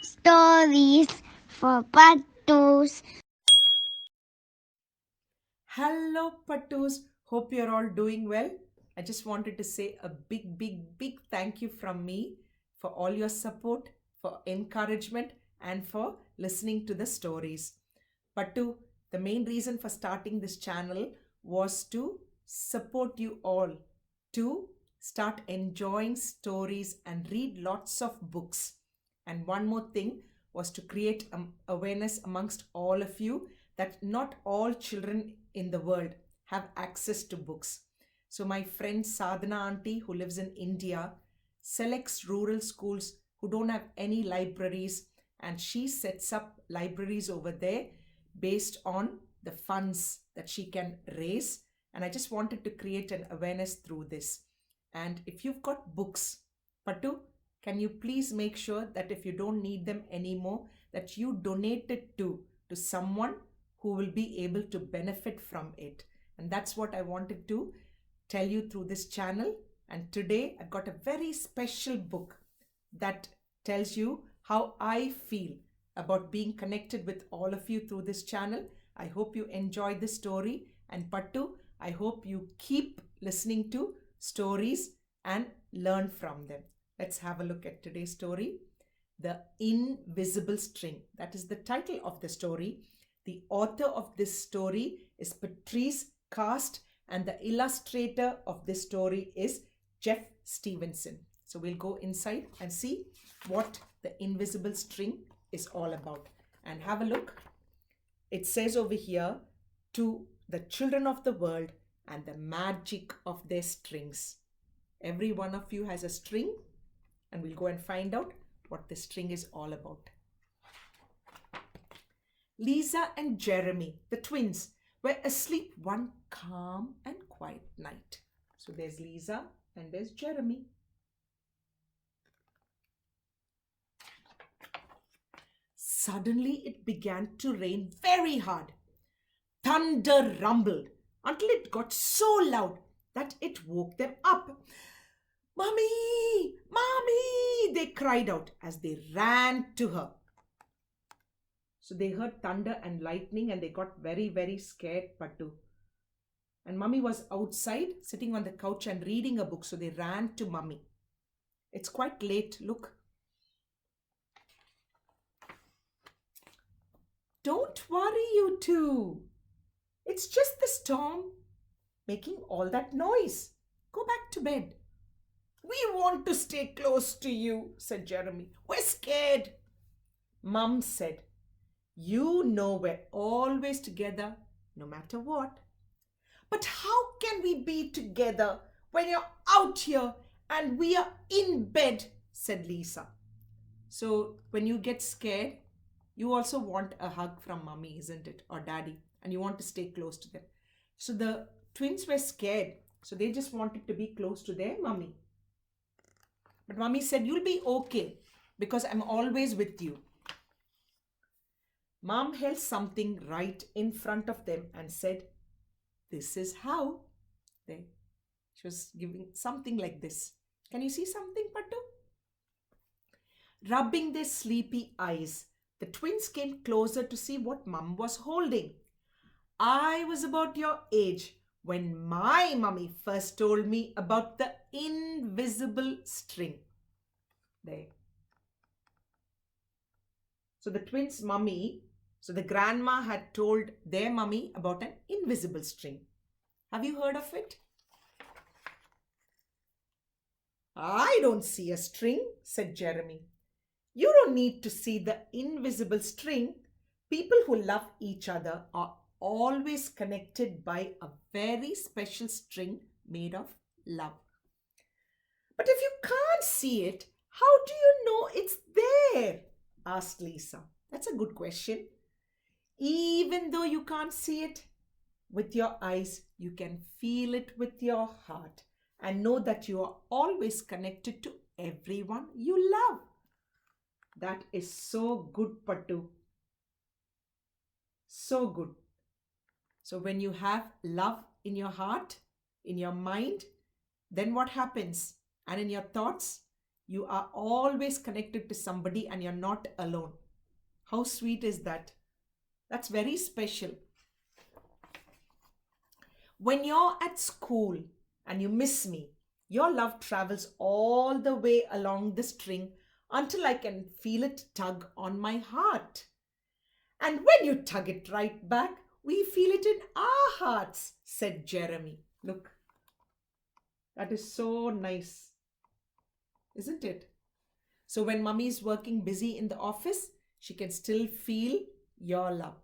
Stories for Pattus. Hello, Pattus. Hope you're all doing well. I just wanted to say a big thank you from me for all your support, for encouragement, and for listening to the stories. Pattu, the main reason for starting this channel was to support you all to start enjoying stories and read lots of books. And one more thing was to create awareness amongst all of you that not all children in the world have access to books. So my friend Sadhana auntie who lives in India selects rural schools who don't have any libraries, and she sets up libraries over there based on the funds that she can raise. And I just wanted to create an awareness through this. And if you've got books, Pattu, can you please make sure that if you don't need them anymore, that you donate it to someone who will be able to benefit from it? And that's what I wanted to tell you through this channel. And today I've got a very special book that tells you how I feel about being connected with all of you through this channel. I hope you enjoy this story. And Pattu, I hope you keep listening to stories and learn from them. Let's have a look at today's story. The Invisible String. That is the title of the story. The author of this story is Patrice Karst, and the illustrator of this story is Geoff Stevenson. So we'll go inside and see what the invisible string is all about. And have a look. It says over here, to the children of the world and the magic of their strings. Every one of you has a string, and we'll go and find out what the string is all about. Lisa and Jeremy, the twins, were asleep one calm and quiet night. So there's Lisa and there's Jeremy. Suddenly it began to rain very hard. Thunder rumbled until it got so loud that it woke them up. "Mommy! Mommy!" they cried out as they ran to her. So they heard thunder and lightning and they got very scared, Pattu. And Mummy was outside sitting on the couch and reading a book, so they ran to Mummy. It's quite late, look. "Don't worry, you two. It's just the storm making all that noise. Go back to bed." "We want to stay close to you," said Jeremy. "We're scared." Mum said, "You know we're always together, no matter what." "But how can we be together when you're out here and we are in bed?" said Lisa. So when you get scared, you also want a hug from Mummy, isn't it? Or Daddy, and you want to stay close to them. So the twins were scared, so they just wanted to be close to their Mummy. But Mummy said, "You'll be okay because I'm always with you." Mom held something right in front of them and said, "This is how." There. She was giving something like this. Can you see something, Pattu? Rubbing their sleepy eyes, the twins came closer to see what Mum was holding. "I was about your age when my mummy first told me about the invisible string." There. So the twins' mummy, so the grandma had told their mummy about an invisible string. Have you heard of it? "I don't see a string," said Jeremy. "You don't need to see the invisible string. People who love each other are always connected by a very special string made of love." "But if you can't see it, how do you know it's there?" asked Lisa. That's a good question. Even though you can't see it with your eyes, you can feel it with your heart and know that you are always connected to everyone you love. That is so good, Pattu. So good. So when you have love in your heart, in your mind, then what happens? And in your thoughts, You are always connected to somebody and you're not alone. How sweet is that? That's very special. When you're at school and you miss me, your love travels all the way along the string until I can feel it tug on my heart. And when you tug it right back, we feel it in our hearts, said Jeremy. Look, that is so nice, isn't it? So when mummy is working busy in the office, she can still feel your love.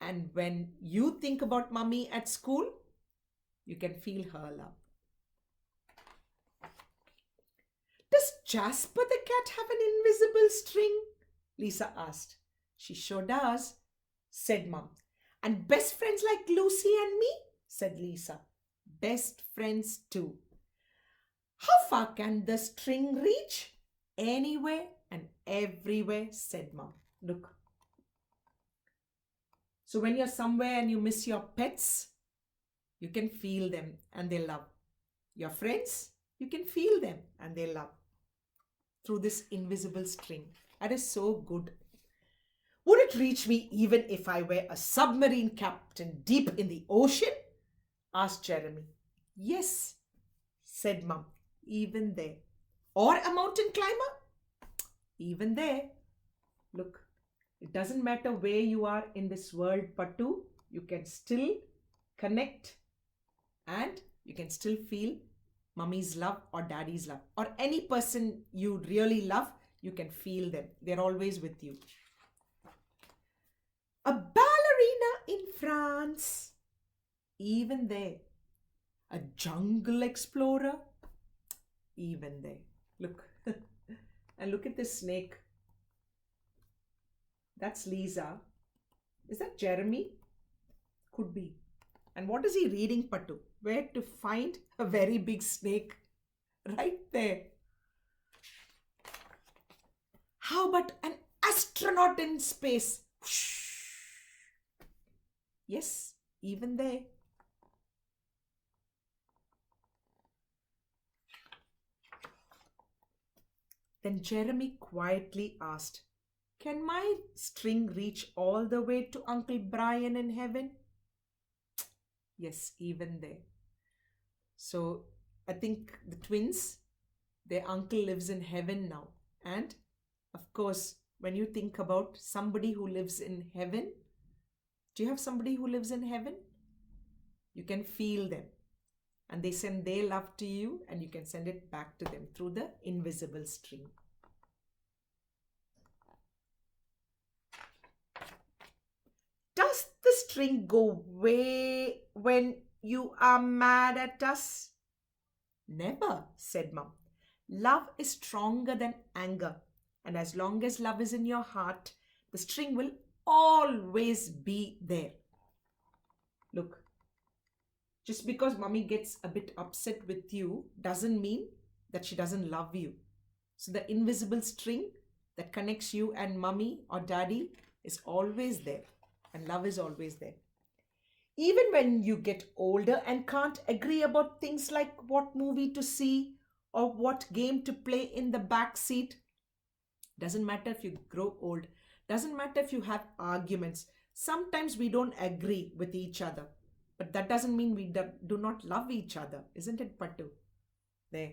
And when you think about mummy at school, you can feel her love. Does Jasper the cat have an invisible string? Lisa asked. She sure does, said Mum. And best friends like Lucy and me? Said Lisa. Best friends too. How far can the string reach? Anywhere and everywhere, said Mum. Look. So when you're somewhere and you miss your pets, you can feel them and they love. Your friends, you can feel them and they love. Through this invisible string. That is so good. Would it reach me even if I were a submarine captain deep in the ocean? Asked Jeremy. Yes, said Mum, even there. Or a mountain climber? Even there. Look, it doesn't matter where you are in this world, Pattu, you can still connect and you can still feel mummy's love or daddy's love. Or any person you really love, you can feel them. They're always with you. A ballerina in France. Even there. A jungle explorer. Even there. Look. And look at this snake. That's Lisa. Is that Jeremy? Could be. And what is he reading, Pattu? Where to find a very big snake? Right there. How about an astronaut in space? Whoosh. Yes, even there. Then Jeremy quietly asked, Can my string reach all the way to Uncle Brian in heaven? Yes, even there. So I think the twins, their uncle lives in heaven now. And of course, when you think about somebody who lives in heaven, do you have somebody who lives in heaven? You can feel them. And they send their love to you and you can send it back to them through the invisible string. Does the string go way when you are mad at us? Never, said Mum. Love is stronger than anger. And as long as love is in your heart, the string will always be there. Look, just because mummy gets a bit upset with you doesn't mean that she doesn't love you. So the invisible string that connects you and mummy or daddy is always there. And love is always there. Even when you get older and can't agree about things like what movie to see or what game to play in the back seat, doesn't matter if you grow old, doesn't matter if you have arguments. Sometimes we don't agree with each other, but that doesn't mean we do not love each other, isn't it, Pattu? There.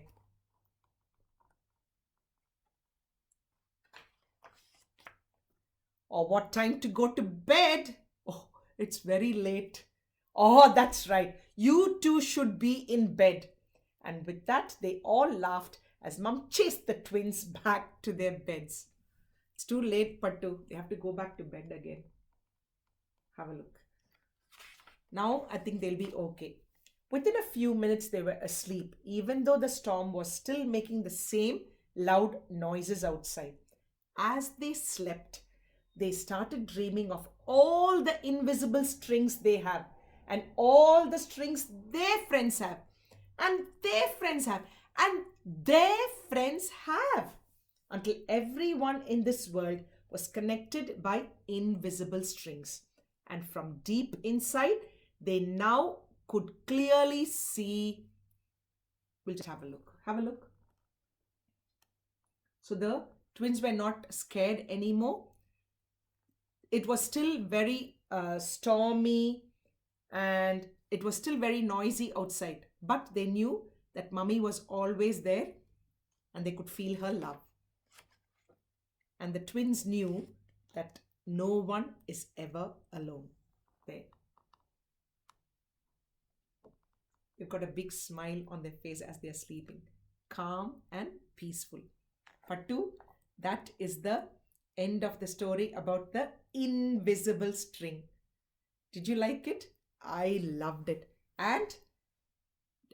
Or what time to go to bed? Oh, it's very late. Oh, that's right. You two should be in bed. And with that, they all laughed as Mum chased the twins back to their beds. It's too late, Pattu. They have to go back to bed again. Have a look. Now, I think they'll be okay. Within a few minutes, they were asleep, even though the storm was still making the same loud noises outside. As they slept, they started dreaming of all the invisible strings they have, and all the strings their friends have, and their friends have, and their friends have, until everyone in this world was connected by invisible strings. And from deep inside, they now could clearly see. We'll just have a look. Have a look. So the twins were not scared anymore. It was still very stormy, and it was still very noisy outside, but they knew that mummy was always there and they could feel her love. And the twins knew that no one is ever alone. There. They've got a big smile on their face as they are sleeping, calm and peaceful. Pattu, that is the end of the story about the invisible string. Did you like it? I loved it. And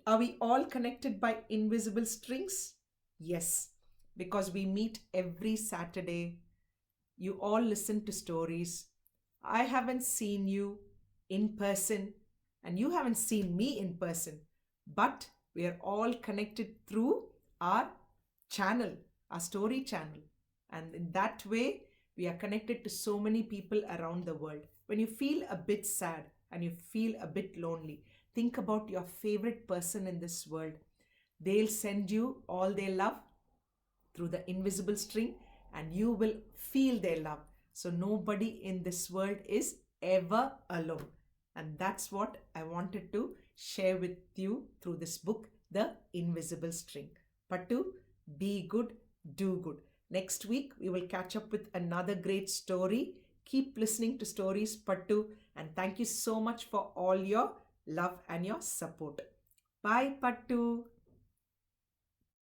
are we all connected by invisible strings? Yes, because we meet every Saturday. You all listen to stories. I haven't seen you in person, and you haven't seen me in person, but we are all connected through our channel, our story channel. And in that way, we are connected to so many people around the world. When you feel a bit sad and you feel a bit lonely, think about your favorite person in this world. They'll send you all their love through the invisible string, and you will feel their love. So nobody in this world is ever alone. And that's what I wanted to share with you through this book, The Invisible String. Pattu, be good, do good. Next week, we will catch up with another great story. Keep listening to stories, Pattu, and thank you so much for all your love and your support. Bye, Pattu.